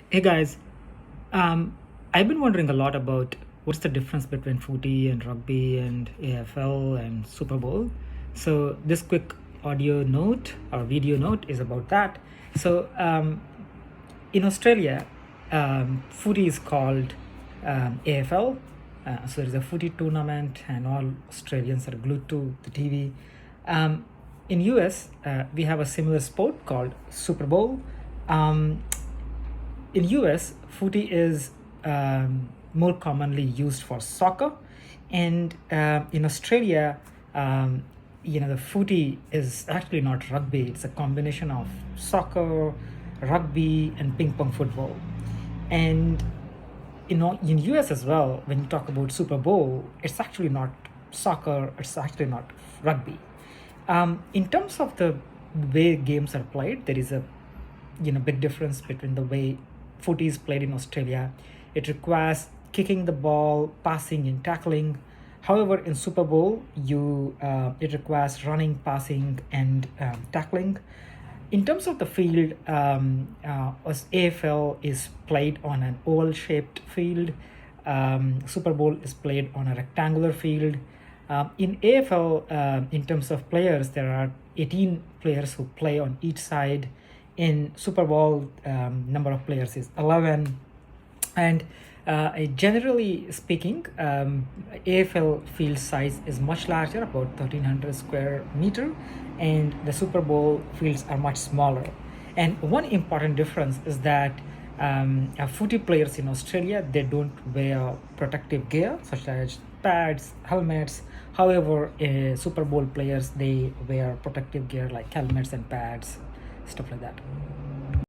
Hey guys, um, I've been wondering a lot about what's the difference between footy and rugby and AFL and Super Bowl. So this quick audio note or video note is about that. So in Australia, footy is called AFL. So there's a footy tournament, and all Australians are glued to the TV. Um, in US, we have a similar sport called Super Bowl. Um, in US, footy is more commonly used for soccer, and in Australia, the footy is actually not rugby. It's a combination of soccer, rugby, and ping pong football. And in US as well, when you talk about Super Bowl, it's actually not soccer. It's actually not rugby. In terms of the way games are played, there is a big difference between the way footy is played in Australia. It requires kicking the ball, passing, and tackling. However, in Super Bowl, you it requires running, passing, and tackling. In terms of the field, AFL is played on an oval-shaped field. Super Bowl is played on a rectangular field. In AFL, in terms of players, there are 18 players who play on each side. In Super Bowl, number of players is 11. And generally speaking, AFL field size is much larger, about 1,300 square meter, and the Super Bowl fields are much smaller. And one important difference is that footy players in Australia, they don't wear protective gear such as pads, helmets. However, Super Bowl players, they wear protective gear like helmets and pads, stuff like that.